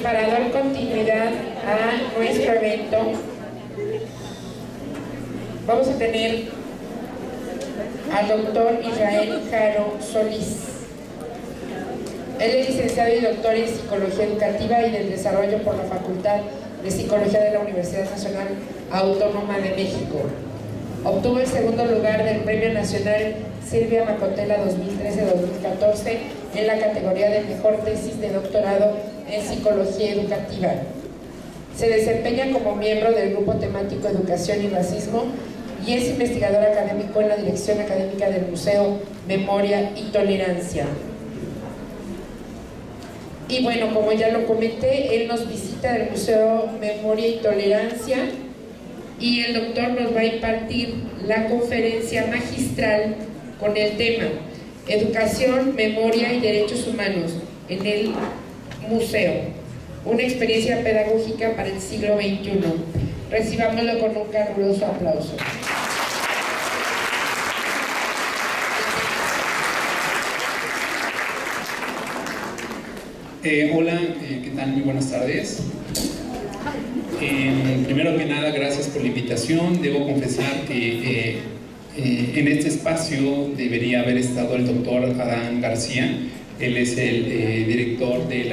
para dar continuidad a nuestro evento, vamos a tener al doctor Israel Jaro Solís. Él es licenciado y doctor en Psicología Educativa y del Desarrollo por la Facultad de Psicología de la Universidad Nacional Autónoma de México. Obtuvo el segundo lugar del Premio Nacional Silvia Macotela 2013-2014 en la categoría de Mejor Tesis de Doctorado en Psicología Educativa. Se desempeña como miembro del Grupo Temático Educación y Racismo y es investigador académico en la Dirección Académica del Museo Memoria y Tolerancia. Y bueno, como ya lo comenté, él nos visita del Museo Memoria y Tolerancia y el doctor nos va a impartir la conferencia magistral con el tema Educación, Memoria y Derechos Humanos en el Museo, una experiencia pedagógica para el siglo XXI. Recibámoslo con un caluroso aplauso. Hola, ¿qué tal? Muy buenas tardes. Primero que nada, gracias por la invitación. Debo confesar que en este espacio debería haber estado el doctor Adán García. Él es el director del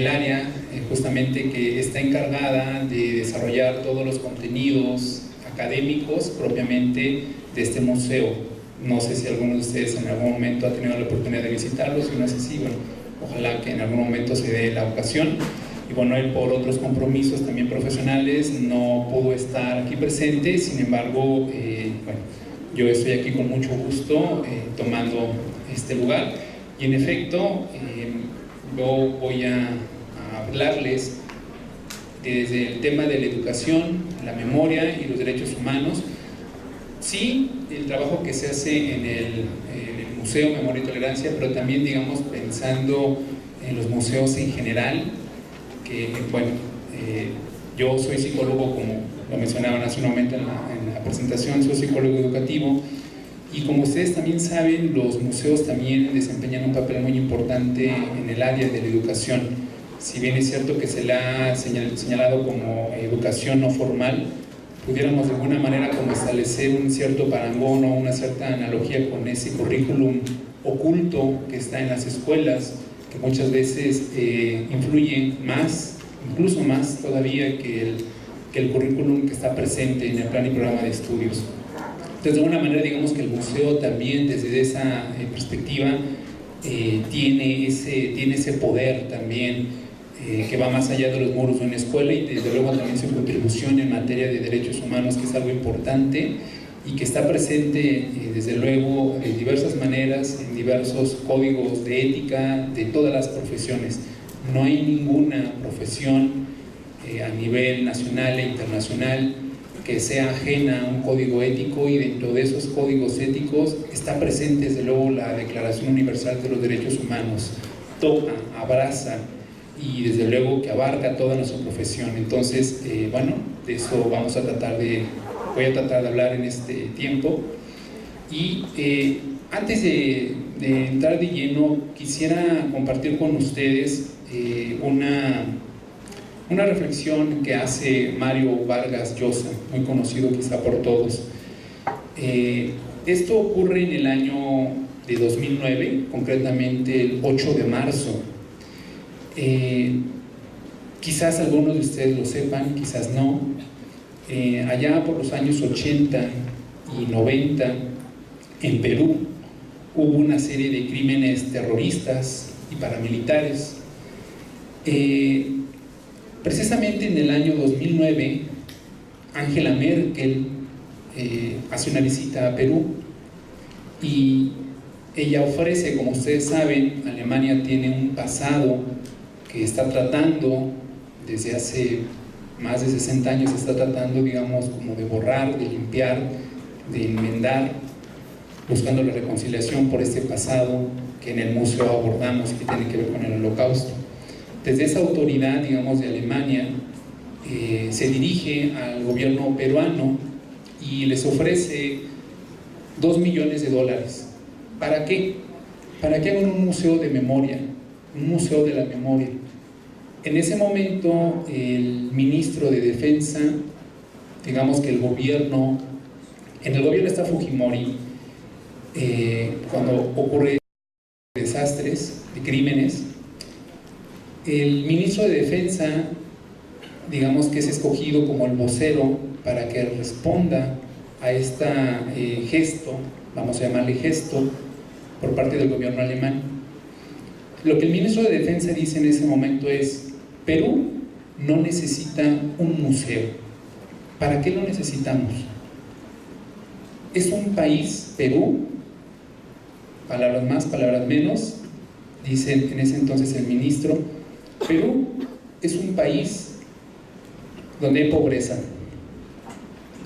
área justamente que está encargada de desarrollar todos los contenidos académicos propiamente de este museo. No sé si alguno de ustedes en algún momento ha tenido la oportunidad de visitarlo. Si no es así, bueno, ojalá que en algún momento se dé la ocasión. Y bueno, él por otros compromisos también profesionales no pudo estar aquí presente. Sin embargo, bueno, yo estoy aquí con mucho gusto tomando este lugar. Y en efecto, yo voy a hablarles desde el tema de la educación, la memoria y los derechos humanos. Sí, el trabajo que se hace en el Museo Memoria y Tolerancia, pero también, digamos, pensando en los museos en general, que, bueno, yo soy psicólogo, como lo mencionaban hace un momento en la presentación, soy psicólogo educativo, y como ustedes también saben, los museos también desempeñan un papel muy importante en el área de la educación. Si bien es cierto que se la ha señalado como educación no formal, pudiéramos de alguna manera como establecer un cierto parangón o una cierta analogía con ese currículum oculto que está en las escuelas, que muchas veces influye más, incluso más todavía que el currículum que está presente en el plan y programa de estudios. Entonces, de alguna manera, digamos que el museo también desde esa perspectiva tiene ese poder también que va más allá de los muros de una escuela, y desde luego también su contribución en materia de derechos humanos, que es algo importante y que está presente desde luego de diversas maneras en diversos códigos de ética de todas las profesiones. No hay ninguna profesión a nivel nacional e internacional que sea ajena a un código ético, y dentro de esos códigos éticos está presente desde luego la Declaración Universal de los Derechos Humanos. Toca, abraza y desde luego que abarca toda nuestra profesión. Entonces, bueno, de eso voy a tratar de hablar en este tiempo. Y antes de entrar de lleno, quisiera compartir con ustedes una reflexión que hace Mario Vargas Llosa, muy conocido quizá por todos. Esto ocurre en el año de 2009, concretamente el 8 de marzo. Quizás algunos de ustedes lo sepan, quizás no. Allá por los años 80 y 90, en Perú, hubo una serie de crímenes terroristas y paramilitares. Precisamente en el año 2009, Angela Merkel hace una visita a Perú y ella ofrece, como ustedes saben, Alemania tiene un pasado que está tratando, desde hace más de 60 años, está tratando, digamos, como de borrar, de limpiar, de enmendar, buscando la reconciliación por este pasado que en el museo abordamos, que tiene que ver con el Holocausto. Desde esa autoridad, digamos, de Alemania, se dirige al gobierno peruano y les ofrece $2 millones. ¿Para qué? Para que hagan un museo de memoria, un museo de la memoria. En ese momento, el ministro de Defensa, digamos que en el gobierno está Fujimori, cuando ocurre desastres, de crímenes, el ministro de Defensa, digamos que es escogido como el vocero para que responda a este gesto, vamos a llamarle gesto, por parte del gobierno alemán. Lo que el ministro de Defensa dice en ese momento es: Perú no necesita un museo. ¿Para qué lo necesitamos? Es un país, Perú, palabras más, palabras menos, dice en ese entonces el ministro, Perú es un país donde hay pobreza,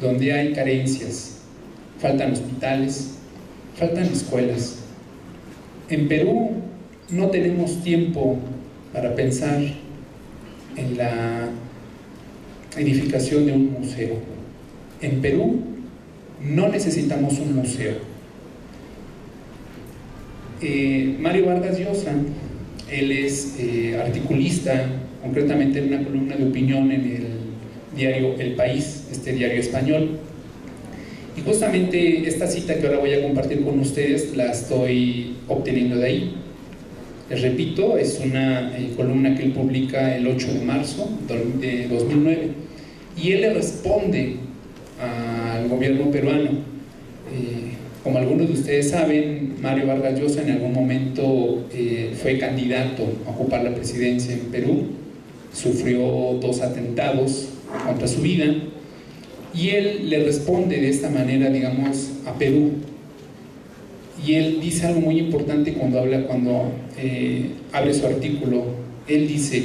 donde hay carencias, faltan hospitales, faltan escuelas. En Perú no tenemos tiempo para pensar en la edificación de un museo. En Perú no necesitamos un museo. Mario Vargas Llosa, él es articulista, concretamente en una columna de opinión en el diario El País, este diario español. Y justamente esta cita que ahora voy a compartir con ustedes la estoy obteniendo de ahí. Les repito, es una columna que él publica el 8 de marzo de 2009 y él le responde al gobierno peruano. Como algunos de ustedes saben, Mario Vargas Llosa en algún momento fue candidato a ocupar la presidencia en Perú, sufrió 2 atentados contra su vida y él le responde de esta manera, digamos, a Perú. Y él dice algo muy importante cuando abre su artículo. Él dice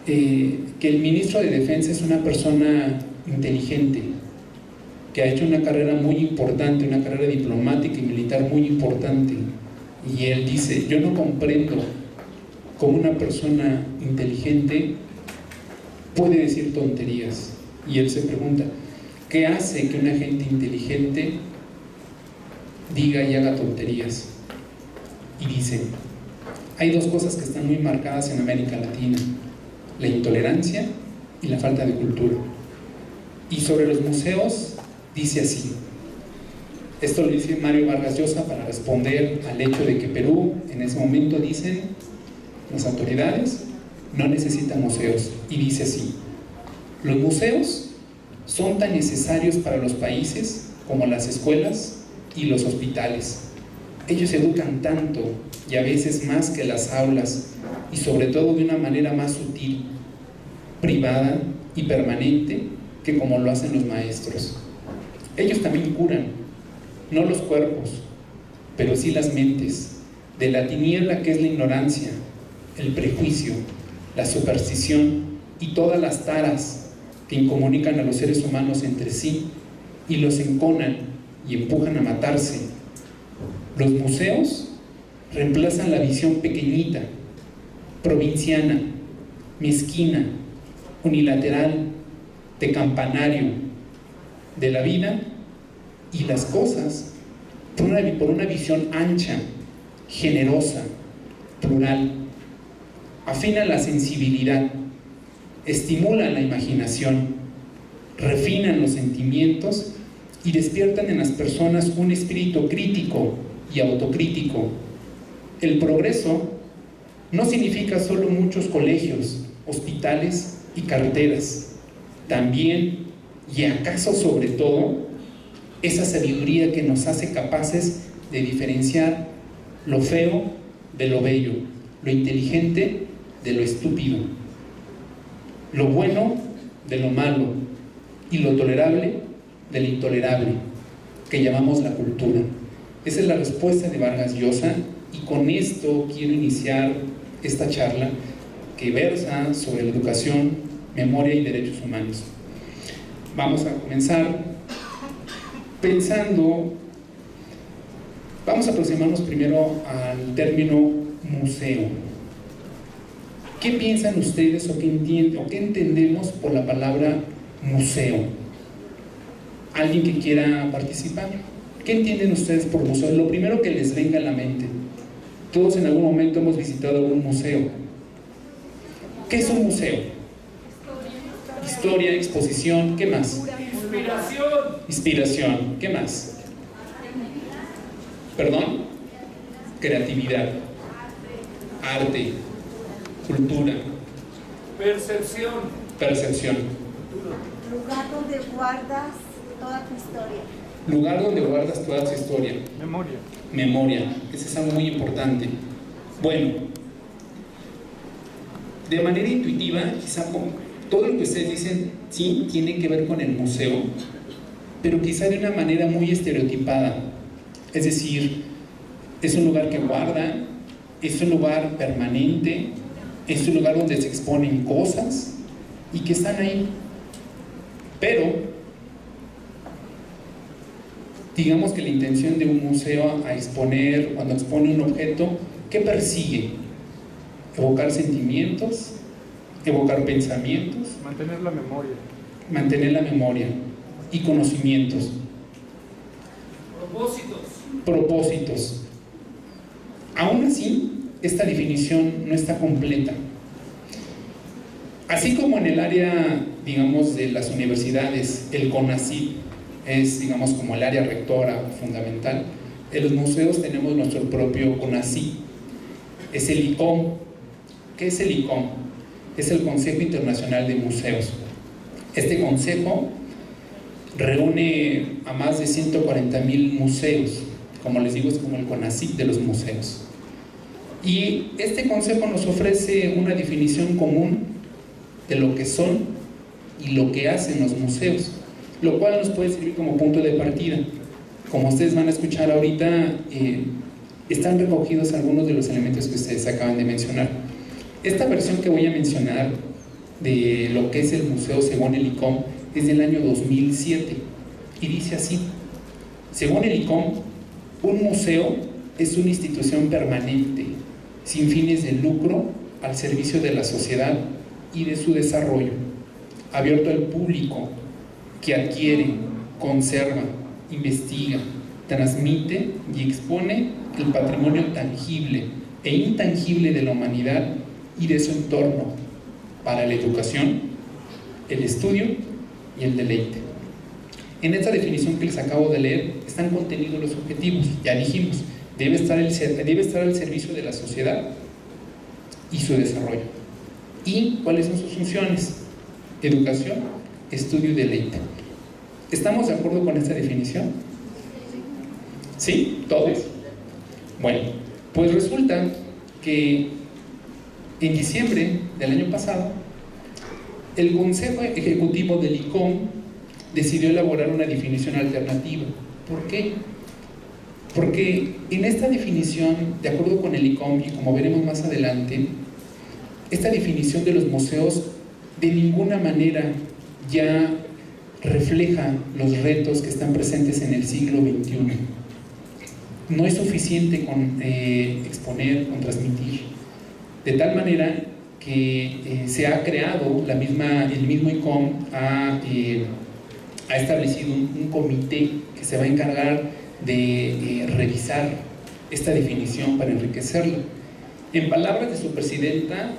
que el ministro de Defensa es una persona inteligente, que ha hecho una carrera muy importante, una carrera diplomática y militar muy importante. Y él dice: yo no comprendo cómo una persona inteligente puede decir tonterías. Y él se pregunta: ¿qué hace que una gente inteligente diga y haga tonterías? Y dice: hay 2 cosas que están muy marcadas en América Latina: la intolerancia y la falta de cultura. Y sobre los museos dice así, esto lo dice Mario Vargas Llosa para responder al hecho de que Perú en ese momento, dicen las autoridades, no necesita museos. Y dice así: los museos son tan necesarios para los países como las escuelas y los hospitales. Ellos educan tanto y a veces más que las aulas, y sobre todo de una manera más sutil, privada y permanente que como lo hacen los maestros. Ellos también curan, no los cuerpos, pero sí las mentes, de la tiniebla que es la ignorancia, el prejuicio, la superstición y todas las taras que incomunican a los seres humanos entre sí y los enconan y empujan a matarse. Los museos reemplazan la visión pequeñita, provinciana, mezquina, unilateral, de campanario de la vida y las cosas por una visión ancha, generosa, plural. Afinan la sensibilidad, estimulan la imaginación, refinan los sentimientos y despiertan en las personas un espíritu crítico y autocrítico. El progreso no significa solo muchos colegios, hospitales y carreteras. También, y acaso sobre todo, esa sabiduría que nos hace capaces de diferenciar lo feo de lo bello, lo inteligente de lo estúpido, lo bueno de lo malo y lo tolerable de lo intolerable, que llamamos la cultura. Esa es la respuesta de Vargas Llosa, y con esto quiero iniciar esta charla que versa sobre la educación, memoria y derechos humanos. Vamos a comenzar vamos a aproximarnos primero al término museo. ¿Qué piensan ustedes o qué entendemos por la palabra museo? ¿Alguien que quiera participar? ¿Qué entienden ustedes por museo? Lo primero que les venga a la mente. Todos en algún momento hemos visitado algún museo. ¿Qué es un museo? Historia, exposición, ¿qué más? Inspiración, ¿qué más? ¿Perdón? Creatividad, arte, cultura, percepción. Lugar donde guardas toda tu historia. Lugar donde guardas toda tu historia. Memoria. Eso es algo muy importante. Bueno, de manera intuitiva, quizá todo lo que ustedes dicen sí tiene que ver con el museo, pero quizá de una manera muy estereotipada. Es decir, es un lugar que guarda, es un lugar permanente, es un lugar donde se exponen cosas y que están ahí. Pero digamos que la intención de un museo a exponer, cuando expone un objeto, ¿qué persigue? Evocar sentimientos, evocar pensamientos, mantener la memoria y conocimientos, propósitos. Aún así, esta definición no está completa. Así como en el área, digamos, de las universidades, el CONACYT es, digamos, como el área rectora fundamental, en los museos tenemos nuestro propio CONACYT, es el ICOM. ¿Qué es el ICOM? Es el Consejo Internacional de Museos. Este consejo reúne a más de 140,000 museos, como les digo, es como el CONACYT de los museos. Y este consejo nos ofrece una definición común de lo que son y lo que hacen los museos, lo cual nos puede servir como punto de partida. Como ustedes van a escuchar ahorita, están recogidos algunos de los elementos que ustedes acaban de mencionar. Esta versión que voy a mencionar de lo que es el museo según el ICOM es del año 2007 y dice así: según el ICOM, un museo es una institución permanente sin fines de lucro al servicio de la sociedad y de su desarrollo, abierto al público, que adquiere, conserva, investiga, transmite y expone el patrimonio tangible e intangible de la humanidad y de su entorno para la educación, el estudio y el deleite. En esta definición que les acabo de leer están contenidos los objetivos. Ya dijimos, debe estar al servicio de la sociedad y su desarrollo. ¿Y cuáles son sus funciones? Educación, estudio y deleite. ¿Estamos de acuerdo con esta definición? ¿Sí? ¿Todos? Bueno, pues resulta que en diciembre del año pasado, el Consejo Ejecutivo del ICOM decidió elaborar una definición alternativa. ¿Por qué? Porque en esta definición, de acuerdo con el ICOM, y como veremos más adelante, esta definición de los museos de ninguna manera ya refleja los retos que están presentes en el siglo XXI. No es suficiente con exponer, con transmitir. De tal manera que se ha creado, el mismo ICOM ha establecido un comité que se va a encargar de revisar esta definición para enriquecerla. En palabras de su presidenta,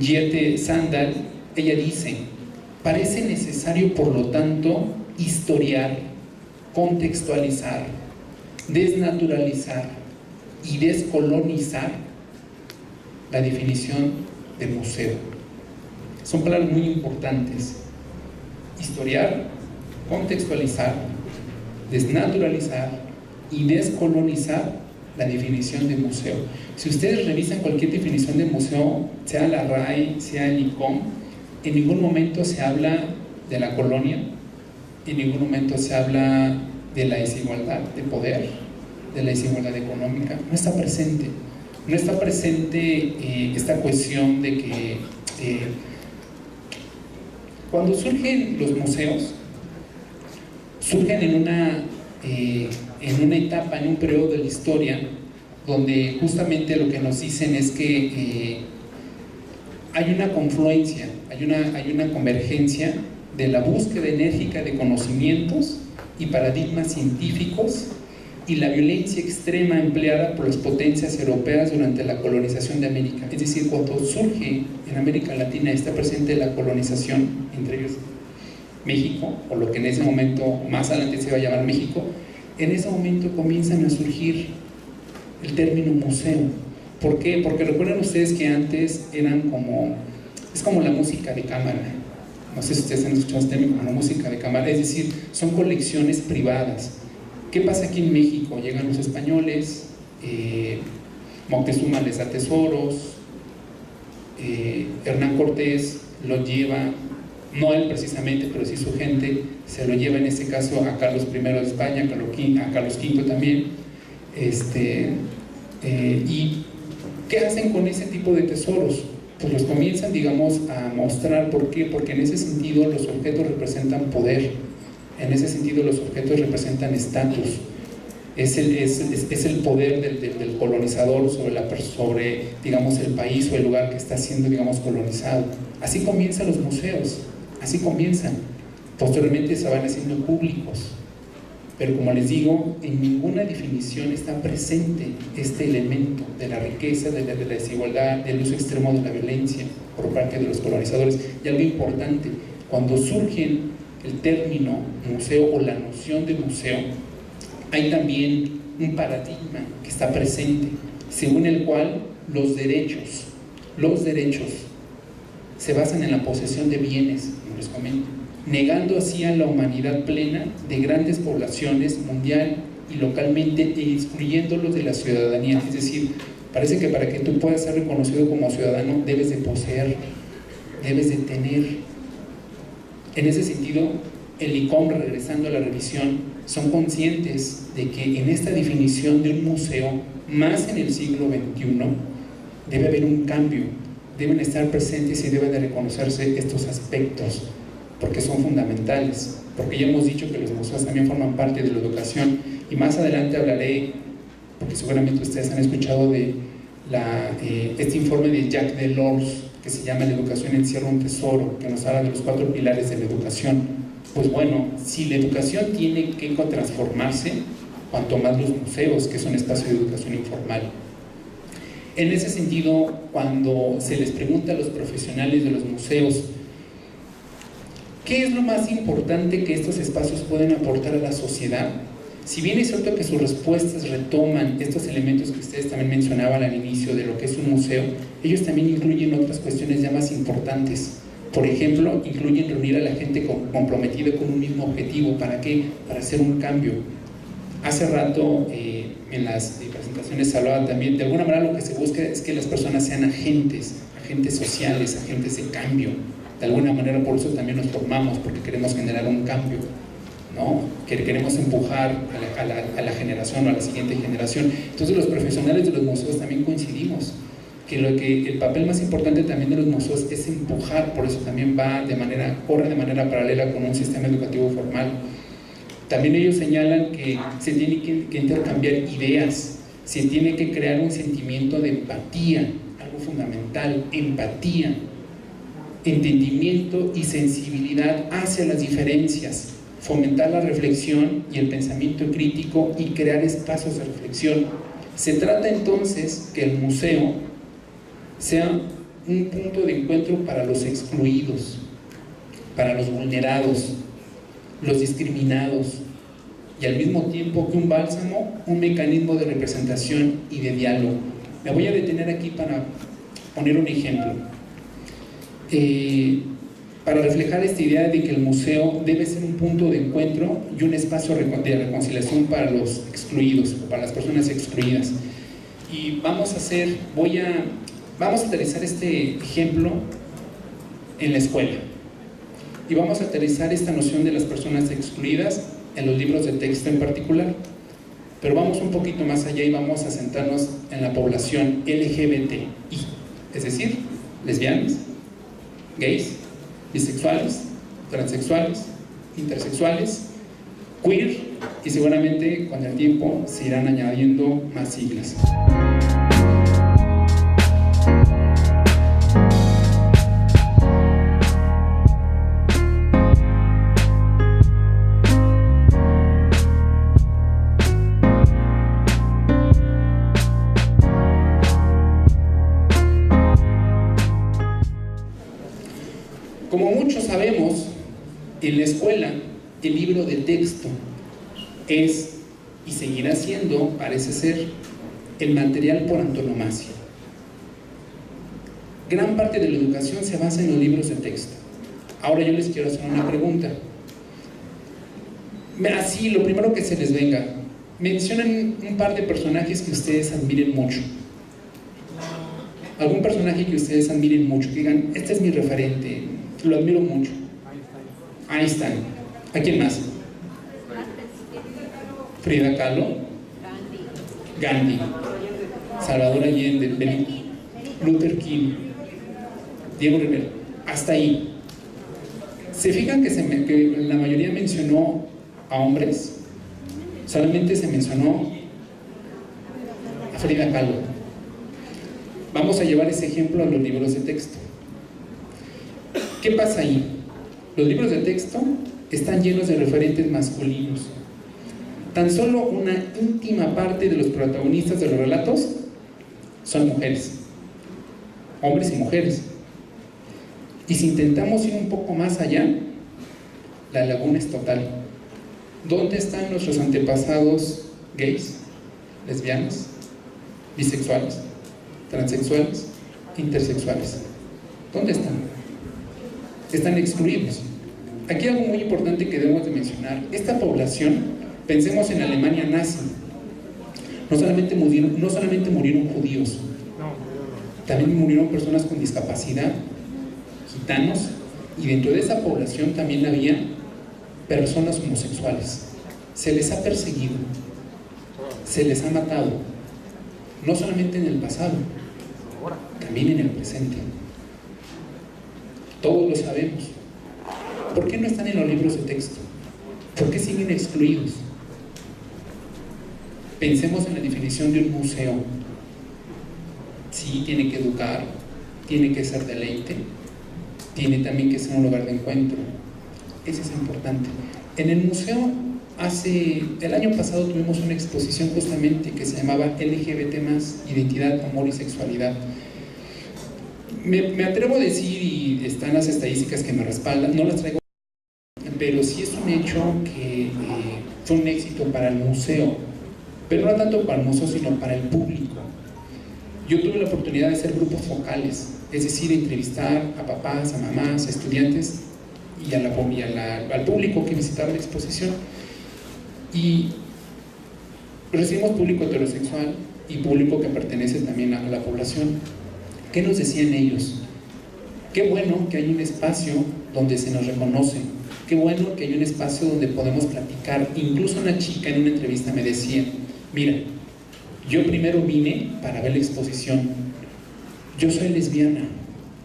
Jette Sandal, ella dice: parece necesario, por lo tanto, historiar, contextualizar, desnaturalizar y descolonizar la definición de museo. Son palabras muy importantes: historiar, contextualizar, desnaturalizar y descolonizar la definición de museo. Si ustedes revisan cualquier definición de museo, sea la RAE, sea el ICOM, en ningún momento se habla de la colonia, en ningún momento se habla de la desigualdad de poder, de la desigualdad económica. No está presente. No está presente esta cuestión de que cuando surgen los museos, surgen en una etapa, en un periodo de la historia donde justamente lo que nos dicen es que hay una confluencia, hay una convergencia de la búsqueda enérgica de conocimientos y paradigmas científicos y la violencia extrema empleada por las potencias europeas durante la colonización de América. Es decir, cuando surge en América Latina, está presente la colonización, entre ellos México, o lo que en ese momento, más adelante se va a llamar México, en ese momento comienzan a surgir el término museo. ¿Por qué? Porque recuerden ustedes que antes eran como, es como la música de cámara. No sé si ustedes han escuchado este término, como la música de cámara, es decir, son colecciones privadas. ¿Qué pasa aquí en México? Llegan los españoles, Moctezuma les da tesoros, Hernán Cortés los lleva, no él precisamente, pero sí su gente, se lo lleva en este caso a Carlos I de España, a Carlos V también, y ¿qué hacen con ese tipo de tesoros? Pues los comienzan, digamos, a mostrar. ¿Por qué? Porque en ese sentido los objetos representan poder, en ese sentido los objetos representan estatus. Es el poder del colonizador sobre, digamos, el país o el lugar que está siendo, digamos, colonizado. Así comienzan los museos, así comienzan. Posteriormente se van haciendo públicos. Pero como les digo, en ninguna definición está presente este elemento de la riqueza, de la desigualdad, del uso extremo de la violencia por parte de los colonizadores. Y algo importante, cuando surge el término museo o la noción de museo, hay también un paradigma que está presente, según el cual los derechos se basan en la posesión de bienes, como les comento, negando así a la humanidad plena de grandes poblaciones mundial y localmente e excluyéndolos de la ciudadanía. Es decir, parece que para que tú puedas ser reconocido como ciudadano debes de poseer, debes de tener. En ese sentido, el ICOM, regresando a la revisión, son conscientes de que en esta definición de un museo, más en el siglo XXI, debe haber un cambio, deben estar presentes y deben de reconocerse estos aspectos, porque son fundamentales, porque ya hemos dicho que los museos también forman parte de la educación, y más adelante hablaré, porque seguramente ustedes han escuchado de este informe de Jacques Delors, que se llama La educación encierra un tesoro, que nos habla de los 4 pilares de la educación. Pues bueno, si la educación tiene que transformarse, cuanto más los museos, que son espacios de educación informal. En ese sentido, cuando se les pregunta a los profesionales de los museos, ¿qué es lo más importante que estos espacios pueden aportar a la sociedad? Si bien es cierto que sus respuestas retoman estos elementos que ustedes también mencionaban al inicio de lo que es un museo, ellos también incluyen otras cuestiones ya más importantes. Por ejemplo, incluyen reunir a la gente comprometida con un mismo objetivo. ¿Para qué? Para hacer un cambio. Hace rato en las presentaciones se hablaba también, de alguna manera lo que se busca es que las personas sean agentes sociales, agentes de cambio. De alguna manera por eso también nos formamos, porque queremos generar un cambio, ¿no? Que queremos empujar a la generación o a la siguiente generación. Entonces los profesionales de los museos también coincidimos que el papel más importante también de los museos es empujar, por eso también corre de manera paralela con un sistema educativo formal. También ellos señalan que se tiene que intercambiar ideas, se tiene que crear un sentimiento de empatía, algo fundamental, empatía, entendimiento y sensibilidad hacia las diferencias, fomentar la reflexión y el pensamiento crítico y crear espacios de reflexión. Se trata entonces que el museo sea un punto de encuentro para los excluidos, para los vulnerados, los discriminados, y al mismo tiempo que un bálsamo, un mecanismo de representación y de diálogo. Me voy a detener aquí para poner un ejemplo. Para reflejar esta idea de que el museo debe ser un punto de encuentro y un espacio de reconciliación para los excluidos, o para las personas excluidas. Y vamos a aterrizar este ejemplo en la escuela. Y vamos a aterrizar esta noción de las personas excluidas en los libros de texto en particular. Pero vamos un poquito más allá y vamos a centrarnos en la población LGBTI, es decir, lesbianas, gays, bisexuales, transexuales, intersexuales, queer, y seguramente con el tiempo se irán añadiendo más siglas. muchos sabemos, en la escuela el libro de texto es y seguirá siendo, parece ser, el material por antonomasia. Gran parte de la educación se basa en los libros de texto. Ahora yo les quiero hacer una pregunta. Así, lo primero que se les venga, mencionen un par de personajes que ustedes admiren mucho. Algún personaje que ustedes admiren mucho, que digan, este es mi referente, lo admiro mucho. Einstein. ¿A quién más? Frida Kahlo. Gandhi. Salvador Allende. Luther King. Diego Rivera. Hasta ahí. ¿Se fijan que la mayoría mencionó a hombres? Solamente se mencionó a Frida Kahlo. Vamos a llevar ese ejemplo a los libros de texto. ¿Qué pasa ahí? Los libros de texto están llenos de referentes masculinos. Tan solo una íntima parte de los protagonistas de los relatos son mujeres, hombres y mujeres. Y si intentamos ir un poco más allá, la laguna es total. ¿Dónde están nuestros antepasados gays, lesbianas, bisexuales, transexuales, intersexuales? ¿Dónde están? Están excluidos. Aquí hay algo muy importante que debemos de mencionar. Esta población, pensemos en Alemania nazi, no solamente murieron judíos, también murieron personas con discapacidad, gitanos, y dentro de esa población también había personas homosexuales. Se les ha perseguido, se les ha matado, no solamente en el pasado, también en el presente. Todos lo sabemos. ¿Por qué no están en los libros de texto? ¿Por qué siguen excluidos? Pensemos en la definición de un museo. Sí, tiene que educar, tiene que ser deleite, tiene también que ser un lugar de encuentro. Eso es importante. En el museo, el año pasado tuvimos una exposición justamente que se llamaba LGBT+, Identidad, Amor y Sexualidad. Me atrevo a decir, y están las estadísticas que me respaldan, no las traigo, pero sí es un hecho que fue un éxito para el museo, pero no tanto para el museo, sino para el público. Yo tuve la oportunidad de hacer grupos focales, es decir, entrevistar a papás, a mamás, a estudiantes y al público que visitaba la exposición. Y recibimos público heterosexual y público que pertenece también a la población. ¿Qué nos decían ellos? Qué bueno que hay un espacio donde se nos reconoce, qué bueno que hay un espacio donde podemos platicar. Incluso una chica en una entrevista me decía, mira, yo primero vine para ver la exposición, yo soy lesbiana,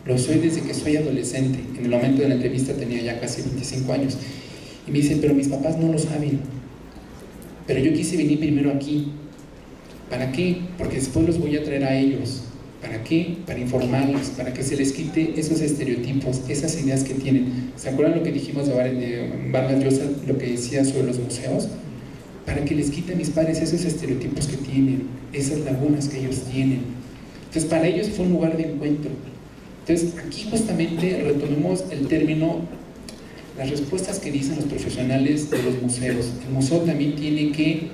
lo soy desde que soy adolescente. En el momento de la entrevista tenía ya casi 25 años. Y me dice, pero mis papás no lo saben, pero yo quise venir primero aquí. ¿Para qué? Porque después los voy a traer a ellos. ¿Para qué? Para informarles, para que se les quite esos estereotipos, esas ideas que tienen. ¿Se acuerdan lo que dijimos de Vargas Llosa, lo que decía sobre los museos? Para que les quite a mis padres esos estereotipos que tienen, esas lagunas que ellos tienen. Entonces, para ellos fue un lugar de encuentro. Entonces, aquí justamente retomemos el término, las respuestas que dicen los profesionales de los museos. El museo también tiene que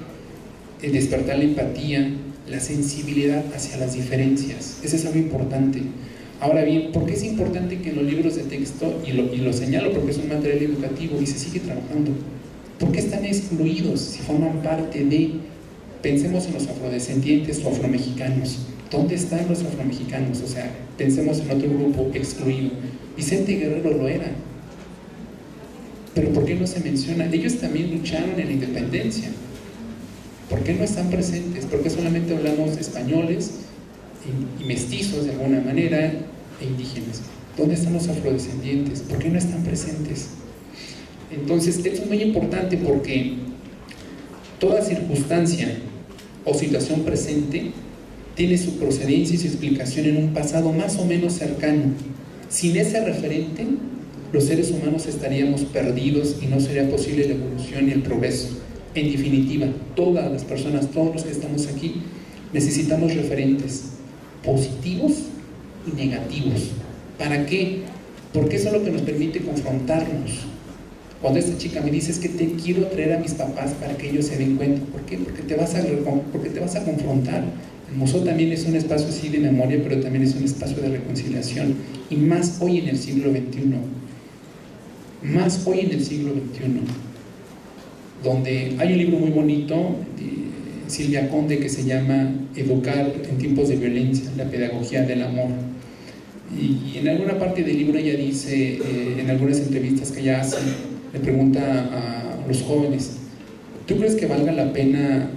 despertar la empatía, la sensibilidad hacia las diferencias. Eso es algo importante. Ahora bien, ¿por qué es importante que en los libros de texto, y lo señalo porque es un material educativo y se sigue trabajando, por qué están excluidos si forman parte de, pensemos en los afrodescendientes o afromexicanos? ¿Dónde están los afromexicanos? O sea, pensemos en otro grupo excluido. Vicente Guerrero lo era, pero ¿por qué no se menciona? Ellos también lucharon en la independencia. ¿Por qué no están presentes? ¿Por qué solamente hablamos españoles y mestizos de alguna manera e indígenas? ¿Dónde están los afrodescendientes? ¿Por qué no están presentes? Entonces, esto es muy importante porque toda circunstancia o situación presente tiene su procedencia y su explicación en un pasado más o menos cercano. Sin ese referente, los seres humanos estaríamos perdidos y no sería posible la evolución y el progreso. En definitiva, todas las personas, todos los que estamos aquí, necesitamos referentes positivos y negativos. ¿Para qué? porque eso es lo que nos permite confrontarnos. Cuando esta chica me dice, es que te quiero traer a mis papás para que ellos se den cuenta. ¿Por qué? Porque te vas a confrontar. El museo también es un espacio así de memoria, pero también es un espacio de reconciliación, y más hoy en el siglo XXI, más hoy en el siglo XXI, donde hay un libro muy bonito de Silvia Conde que se llama Educar en tiempos de violencia, la pedagogía del amor. Y en alguna parte del libro ella dice, en algunas entrevistas que ella hace, le pregunta a los jóvenes, ¿tú crees que valga la pena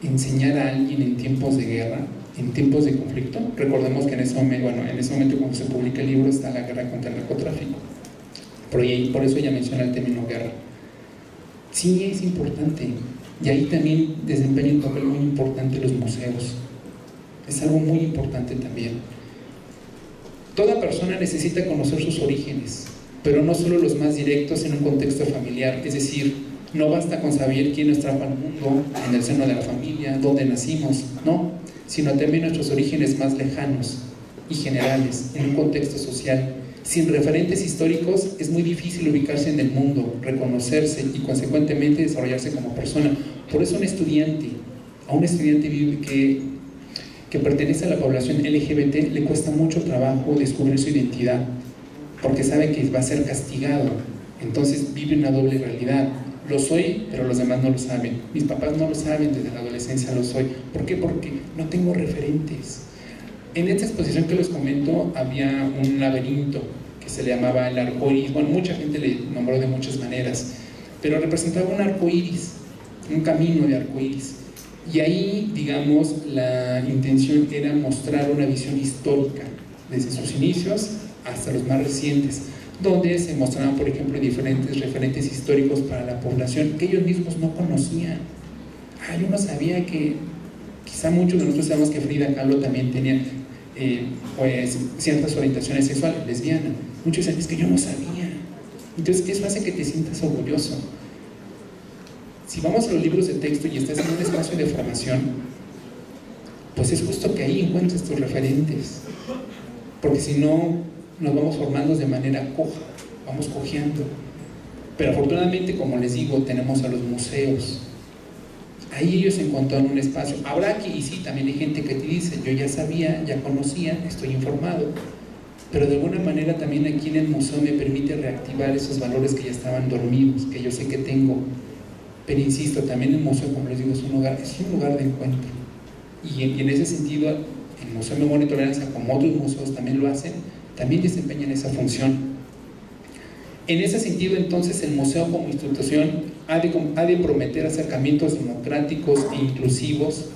enseñar a alguien en tiempos de guerra, en tiempos de conflicto? Recordemos que en ese momento cuando se publica el libro está la guerra contra el narcotráfico, por eso ella menciona el término guerra. Sí, es importante, y ahí también desempeña un papel muy importante los museos. Es algo muy importante también. Toda persona necesita conocer sus orígenes, pero no solo los más directos en un contexto familiar, es decir, no basta con saber quién nos trajo al mundo, en el seno de la familia, dónde nacimos, no, sino también nuestros orígenes más lejanos y generales, en un contexto social. Sin referentes históricos es muy difícil ubicarse en el mundo, reconocerse y consecuentemente desarrollarse como persona. Por eso a un estudiante que pertenece a la población LGBT le cuesta mucho trabajo descubrir su identidad, porque sabe que va a ser castigado. Entonces vive una doble realidad. Lo soy, pero los demás no lo saben. Mis papás no lo saben, desde la adolescencia lo soy. ¿Por qué? Porque no tengo referentes. En esta exposición que les comento había un laberinto que se le llamaba el arco iris. Bueno, mucha gente le nombró de muchas maneras, pero representaba un arco iris, un camino de arco iris. Y ahí, digamos, la intención era mostrar una visión histórica, desde sus inicios hasta los más recientes, donde se mostraban, por ejemplo, diferentes referentes históricos para la población que ellos mismos no conocían. Yo no sabía que, quizá muchos de nosotros sabemos que Frida Kahlo también tenía pues ciertas orientaciones sexuales, lesbiana. Muchos dicen, es que yo no sabía. Entonces eso hace que te sientas orgulloso. Si vamos a los libros de texto y estás en un espacio de formación, pues es justo que ahí encuentres tus referentes, porque si no nos vamos formando de manera coja, vamos cojeando. Pero afortunadamente, como les digo, tenemos a los museos. Ahí ellos encontraron un espacio. Habrá aquí, y sí, también hay gente que te dice, yo ya sabía, ya conocía, estoy informado, pero de alguna manera también aquí en el museo me permite reactivar esos valores que ya estaban dormidos, que yo sé que tengo. Pero insisto, también el museo, como les digo, es un lugar de encuentro. Y en ese sentido, el Museo de Memoria y Tolerancia, como otros museos también lo hacen, también desempeñan esa función. En ese sentido, entonces, el museo como institución ha de prometer acercamientos democráticos e inclusivos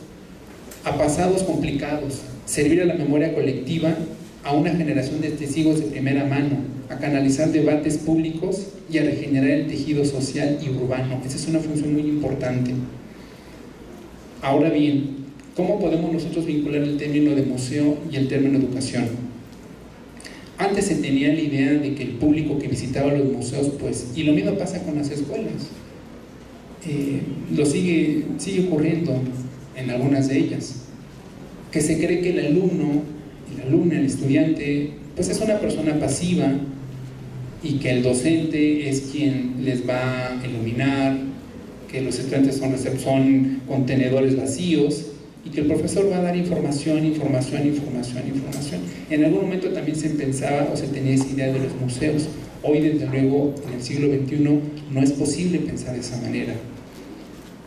a pasados complicados, servir a la memoria colectiva, a una generación de testigos de primera mano, a canalizar debates públicos y a regenerar el tejido social y urbano. Esa es una función muy importante. Ahora bien, ¿cómo podemos nosotros vincular el término de museo y el término educación? Antes se tenía la idea de que el público que visitaba los museos, pues, y lo mismo pasa con las escuelas, lo sigue ocurriendo en algunas de ellas, que se cree que el alumno, la alumna, el estudiante, pues es una persona pasiva y que el docente es quien les va a iluminar, que los estudiantes son contenedores vacíos y que el profesor va a dar información. En algún momento también se pensaba o se tenía esa idea de los museos. Hoy, desde luego, en el siglo XXI no es posible pensar de esa manera.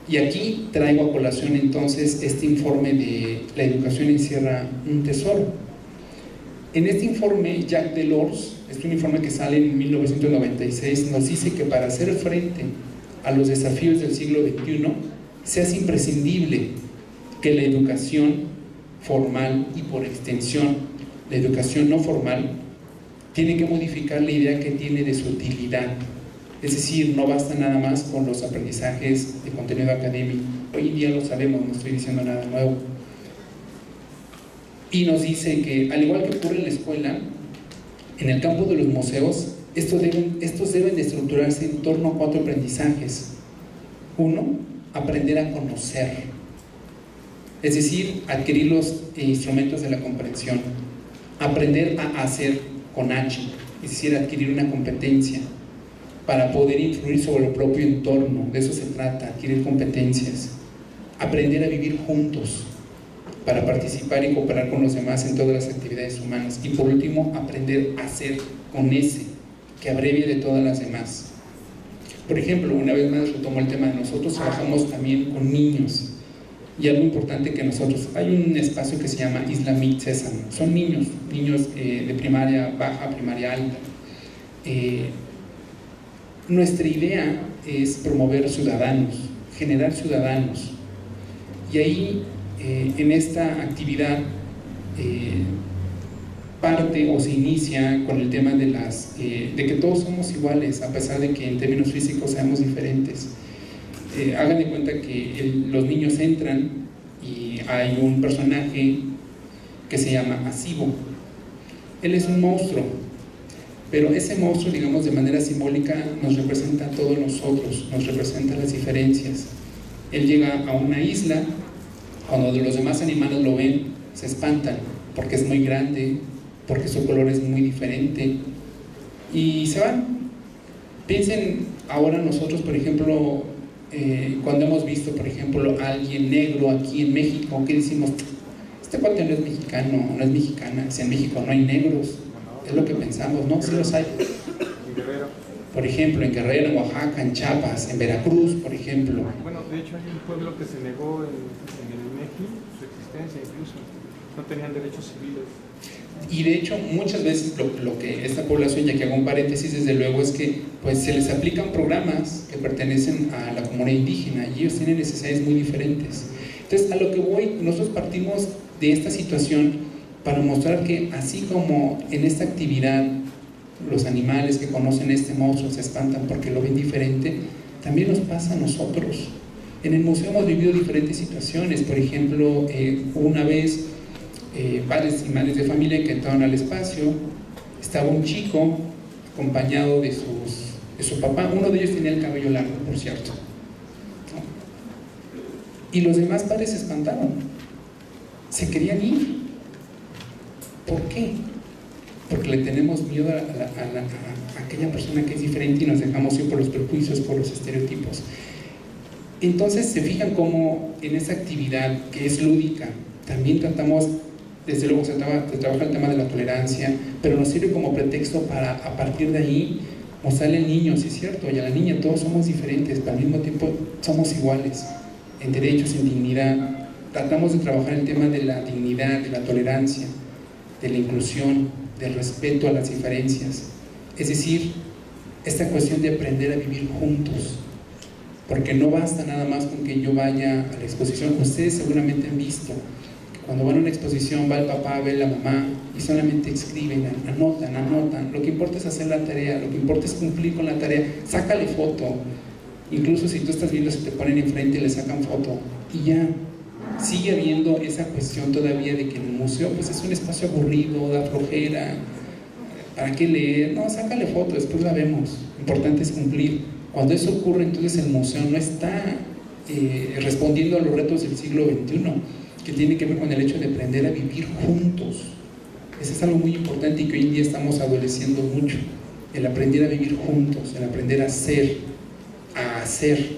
Y aquí traigo a colación entonces este informe de La educación encierra un tesoro. En este informe, Jacques Delors, es un informe que sale en 1996, nos dice que para hacer frente a los desafíos del siglo XXI se hace imprescindible que la educación formal y por extensión la educación no formal tiene que modificar la idea que tiene de su utilidad. Es decir, no basta nada más con los aprendizajes de contenido académico. Hoy en día lo sabemos, no estoy diciendo nada nuevo. Y nos dice que, al igual que ocurre en la escuela, en el campo de los museos, estos deben de estructurarse en torno a 4 aprendizajes. 1, aprender a conocer, es decir, adquirir los instrumentos de la comprensión. Aprender a hacer con H, es decir, adquirir una competencia para poder influir sobre el propio entorno. De eso se trata, adquirir competencias, aprender a vivir juntos para participar y cooperar con los demás en todas las actividades humanas, y por último, aprender a ser con ese que abrevie de todas las demás. Por ejemplo, una vez más retomo el tema de nosotros trabajamos también con niños, y algo importante que nosotros, hay un espacio que se llama Isla Mit Sésamo, son niños de primaria baja, primaria alta. Nuestra idea es promover ciudadanos, generar ciudadanos, y ahí en esta actividad parte o se inicia con el tema de que todos somos iguales, a pesar de que en términos físicos seamos diferentes. Hagan de cuenta que los niños entran y hay un personaje que se llama Asibo. Él es un monstruo, pero ese monstruo, digamos, de manera simbólica nos representa a todos nosotros, nos representa las diferencias. Él llega a una isla, cuando los demás animales lo ven, se espantan, porque es muy grande, porque su color es muy diferente, y se van. Piensen ahora nosotros, por ejemplo, cuando hemos visto, por ejemplo, a alguien negro aquí en México, ¿qué decimos? Este cuate no es mexicano, no es mexicana, si en México no hay negros, es lo que pensamos, ¿no? Sí los hay. En Guerrero. Por ejemplo, en Guerrero, en Oaxaca, en Chiapas, en Veracruz, por ejemplo. Bueno, de hecho hay un pueblo que se negó en el INEGI su existencia incluso, no tenían derechos civiles. Y de hecho muchas veces lo que esta población, ya que hago un paréntesis, desde luego es que pues se les aplican programas que pertenecen a la comunidad indígena y ellos tienen necesidades muy diferentes. Entonces, a lo que voy, nosotros partimos de esta situación para mostrar que así como en esta actividad los animales que conocen este monstruo se espantan porque lo ven diferente, también nos pasa a nosotros. En el museo hemos vivido diferentes situaciones. Por ejemplo, una vez padres y madres de familia que entraron al espacio, estaba un chico acompañado de su papá. Uno de ellos tenía el cabello largo, por cierto, y los demás padres se espantaron, se querían ir. ¿Por qué? Porque le tenemos miedo a aquella persona que es diferente y nos dejamos ir por los prejuicios, por los estereotipos. Entonces se fijan cómo en esa actividad que es lúdica también tratamos, desde luego se trabaja el tema de la tolerancia, pero nos sirve como pretexto para a partir de ahí mostrarle al niño, sí es cierto, y a la niña, todos somos diferentes, pero al mismo tiempo somos iguales en derechos, en dignidad. Tratamos de trabajar el tema de la dignidad, de la tolerancia, de la inclusión, del respeto a las diferencias, es decir, esta cuestión de aprender a vivir juntos, porque no basta nada más con que yo vaya a la exposición. Ustedes seguramente han visto que cuando van a una exposición va el papá, ve la mamá y solamente escriben, anotan, lo que importa es hacer la tarea, lo que importa es cumplir con la tarea, sácale foto, incluso si tú estás viendo, se te ponen enfrente y le sacan foto y ya. Sigue habiendo esa cuestión todavía de que en el museo pues es un espacio aburrido, da flojera, ¿para qué leer? No, sácale foto, después la vemos, lo importante es cumplir. Cuando eso ocurre, entonces el museo no está respondiendo a los retos del siglo XXI, que tiene que ver con el hecho de aprender a vivir juntos. Eso es algo muy importante y que hoy en día estamos adoleciendo mucho, el aprender a vivir juntos, el aprender a ser, a hacer.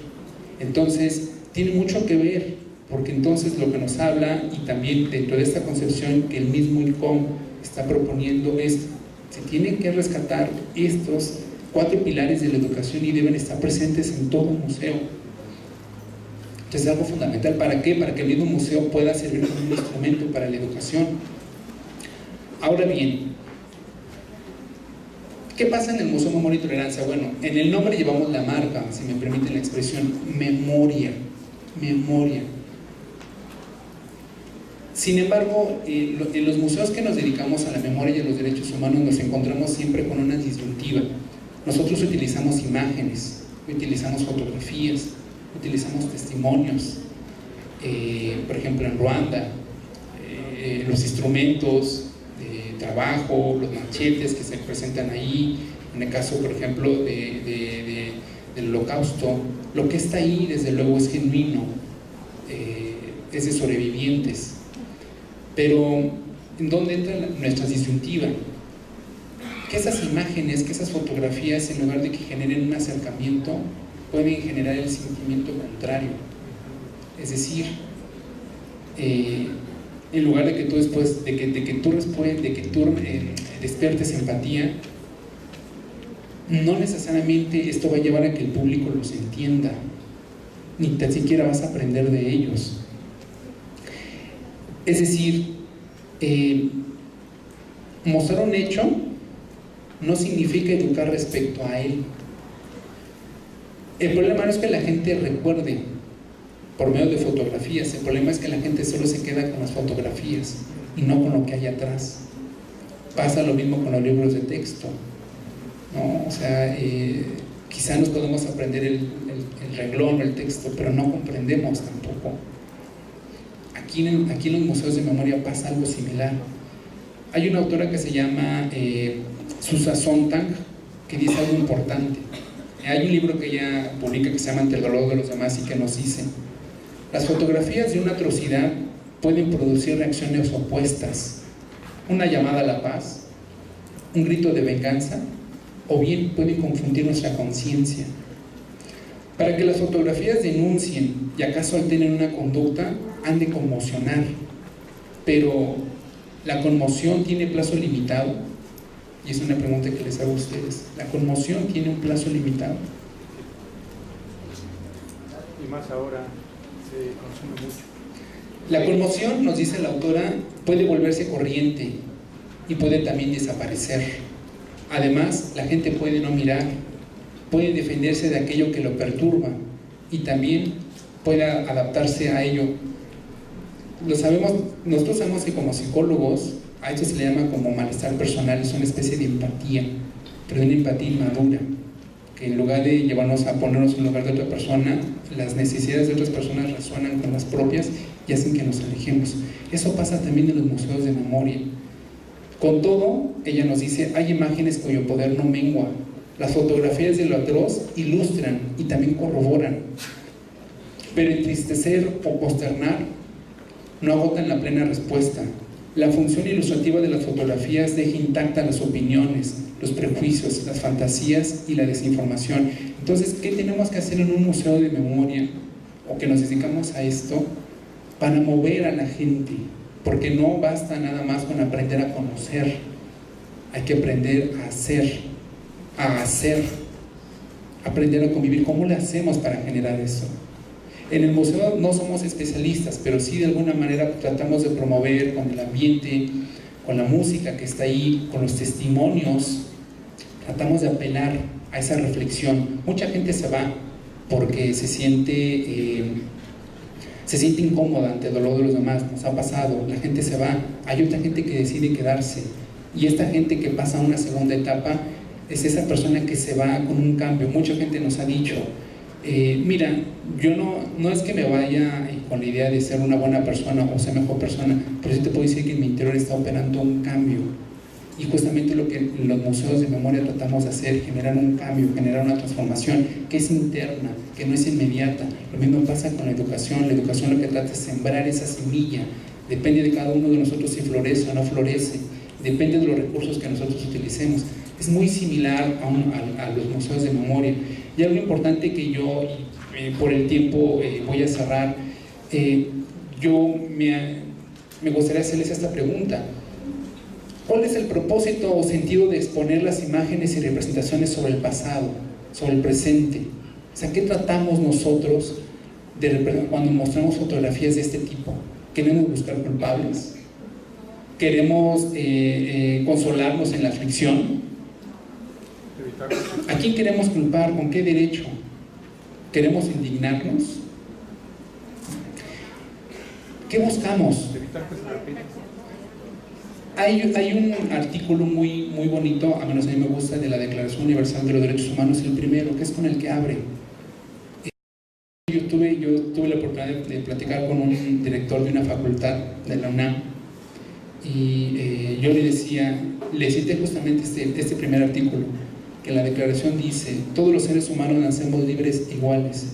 Entonces, tiene mucho que ver, porque entonces lo que nos habla, y también dentro de esta concepción que el mismo ICOM está proponiendo, es se tienen que rescatar estos 4 pilares de la educación y deben estar presentes en todo museo. Entonces es algo fundamental. ¿Para qué? Para que el mismo museo pueda servir como un instrumento para la educación. Ahora bien, ¿qué pasa en el Museo Memoria y Tolerancia? Bueno, en el nombre llevamos la marca, si me permiten la expresión, memoria. Sin embargo, en los museos que nos dedicamos a la memoria y a los derechos humanos nos encontramos siempre con una disyuntiva. Nosotros utilizamos imágenes, utilizamos fotografías, utilizamos testimonios. Por ejemplo, en Ruanda, los instrumentos de trabajo, los machetes que se presentan ahí. En el caso, por ejemplo, del Holocausto, lo que está ahí, desde luego, es genuino, es de sobrevivientes. Pero, ¿en dónde entra nuestra disyuntiva? que esas imágenes, que esas fotografías, en lugar de que generen un acercamiento, pueden generar el sentimiento contrario. Es decir, en lugar de que tú después, de que tú despiertes empatía, no necesariamente esto va a llevar a que el público los entienda, ni tan siquiera vas a aprender de ellos. Es decir, mostrar un hecho no significa educar respecto a él. El problema no es que la gente recuerde por medio de fotografías, el problema es que la gente solo se queda con las fotografías y no con lo que hay atrás. Pasa lo mismo con los libros de texto, ¿no? O sea, quizá nos podemos aprender el renglón o el texto, pero no comprendemos tampoco. Aquí en los museos de memoria pasa algo similar. Hay una autora que se llama Susan Sontag, que dice algo importante. Hay un libro que ella publica que se llama Ante el dolor de los demás y que nos dice: las fotografías de una atrocidad pueden producir reacciones opuestas, una llamada a la paz, un grito de venganza, o bien pueden confundir nuestra conciencia. Para que las fotografías denuncien y acaso alteren una conducta, han de conmocionar, pero ¿la conmoción tiene plazo limitado? Y es una pregunta que les hago a ustedes. ¿La conmoción tiene un plazo limitado? Y más ahora se consume mucho. La conmoción, nos dice la autora, puede volverse corriente y puede también desaparecer. Además, la gente puede no mirar, puede defenderse de aquello que lo perturba y también puede adaptarse a ello. Lo sabemos, nosotros sabemos que como psicólogos a esto se le llama como malestar personal, es una especie de empatía, pero de una empatía inmadura, que en lugar de llevarnos a ponernos en lugar de otra persona, las necesidades de otras personas resuenan con las propias y hacen que nos alejemos. Eso pasa también en los museos de memoria. Con todo, ella nos dice, hay imágenes cuyo poder no mengua. Las fotografías de lo atroz ilustran y también corroboran, pero entristecer o consternar no agotan la plena respuesta. La función ilustrativa de las fotografías deja intactas las opiniones, los prejuicios, las fantasías y la desinformación. Entonces, ¿qué tenemos que hacer en un museo de memoria o que nos dedicamos a esto para mover a la gente? Porque no basta nada más con aprender a conocer, hay que aprender a hacer, aprender a convivir. ¿Cómo le hacemos para generar eso? En el museo no somos especialistas, pero sí de alguna manera tratamos de promover con el ambiente, con la música que está ahí, con los testimonios, tratamos de apelar a esa reflexión. Mucha gente se va porque se siente incómoda ante el dolor de los demás, nos ha pasado, la gente se va, hay otra gente que decide quedarse, y esta gente que pasa a una segunda etapa es esa persona que se va con un cambio. Mucha gente nos ha dicho, mira, yo no es que me vaya con la idea de ser una buena persona o ser mejor persona, pero sí te puedo decir que en mi interior está operando un cambio, y justamente lo que en los museos de memoria tratamos de hacer, generar un cambio, generar una transformación que es interna, que no es inmediata. Lo mismo pasa con la educación lo que trata es sembrar esa semilla, depende de cada uno de nosotros si florece o no florece, depende de los recursos que nosotros utilicemos. Es muy similar a los museos de memoria. Y algo importante que yo, por el tiempo voy a cerrar, yo me gustaría hacerles esta pregunta. ¿Cuál es el propósito o sentido de exponer las imágenes y representaciones sobre el pasado, sobre el presente? O sea, ¿qué tratamos nosotros cuando mostramos fotografías de este tipo? ¿Queremos buscar culpables? ¿Queremos consolarnos en la aflicción? ¿A quién queremos culpar? ¿Con qué derecho? ¿Queremos indignarnos? ¿Qué buscamos? Hay un artículo muy bonito, a menos a mí me gusta, de la Declaración Universal de los Derechos Humanos, el primero, que es con el que abre. Yo tuve la oportunidad de platicar con un director de una facultad de la UNAM, y yo le cité justamente este primer artículo, que la declaración dice: todos los seres humanos nacemos libres e iguales,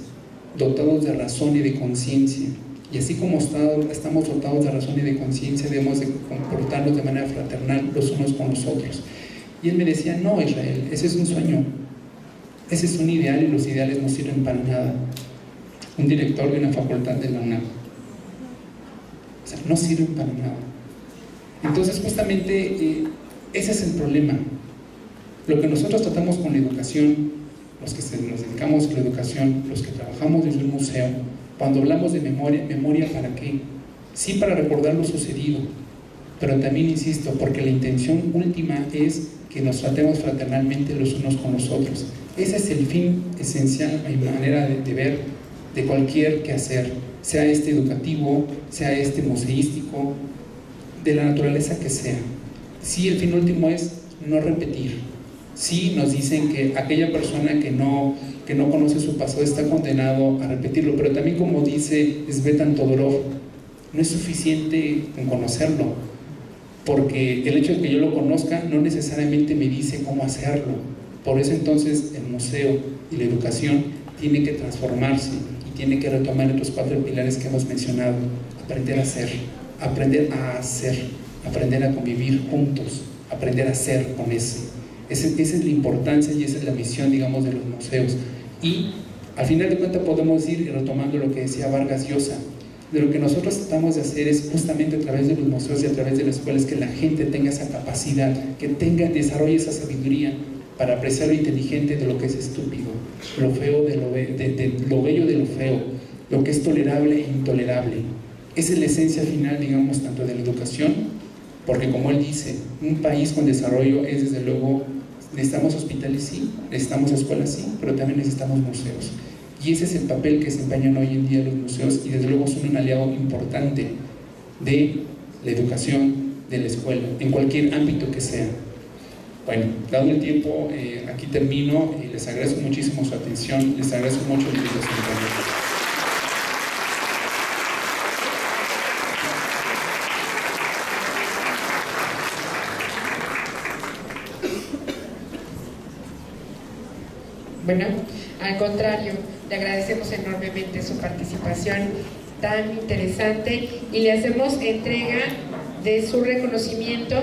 dotados de razón y de conciencia, y así como estamos dotados de razón y de conciencia, debemos de comportarnos de manera fraternal los unos con los otros. Y él me decía, no, Israel, ese es un sueño, ese es un ideal y los ideales no sirven para nada. Un director de una facultad de la UNAM. O sea, no sirven para nada. Entonces, justamente, ese es el problema. Lo que nosotros tratamos con la educación, los que nos dedicamos a la educación, los que trabajamos desde un museo, cuando hablamos de memoria, ¿memoria para qué? Sí, para recordar lo sucedido, pero también, insisto, porque la intención última es que nos tratemos fraternalmente los unos con los otros. Ese es el fin esencial, mi manera de ver, de cualquier quehacer, sea este educativo, sea este museístico, de la naturaleza que sea. Sí, el fin último es no repetir. Sí, nos dicen que aquella persona que no conoce su pasado está condenado a repetirlo, pero también, como dice Svetan Todorov, no es suficiente con conocerlo, porque el hecho de que yo lo conozca no necesariamente me dice cómo hacerlo. Por eso, entonces, el museo y la educación tienen que transformarse y tienen que retomar estos 4 pilares que hemos mencionado: aprender a hacer, aprender a convivir juntos, aprender a ser con ese. Esa es la importancia y esa es la misión, digamos, de los museos. Y al final de cuentas podemos ir retomando lo que decía Vargas Llosa. De lo que nosotros tratamos de hacer es justamente a través de los museos y a través de las escuelas que la gente tenga esa capacidad, que desarrolle esa sabiduría para apreciar lo inteligente de lo que es estúpido, lo feo de lo bello de lo feo, lo que es tolerable e intolerable. Esa es la esencia final, digamos, tanto de la educación, porque, como él dice, un país con desarrollo es, desde luego, necesitamos hospitales, sí, necesitamos escuelas, sí, pero también necesitamos museos. Y ese es el papel que desempeñan hoy en día los museos, y desde luego son un aliado importante de la educación, de la escuela, en cualquier ámbito que sea. Bueno, dado el tiempo, aquí termino. Les agradezco muchísimo su atención, les agradezco mucho el tiempo. Bueno, al contrario, le agradecemos enormemente su participación tan interesante y le hacemos entrega de su reconocimiento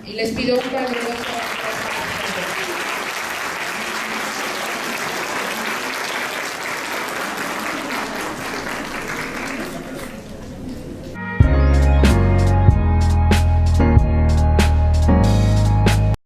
y les pido un caluroso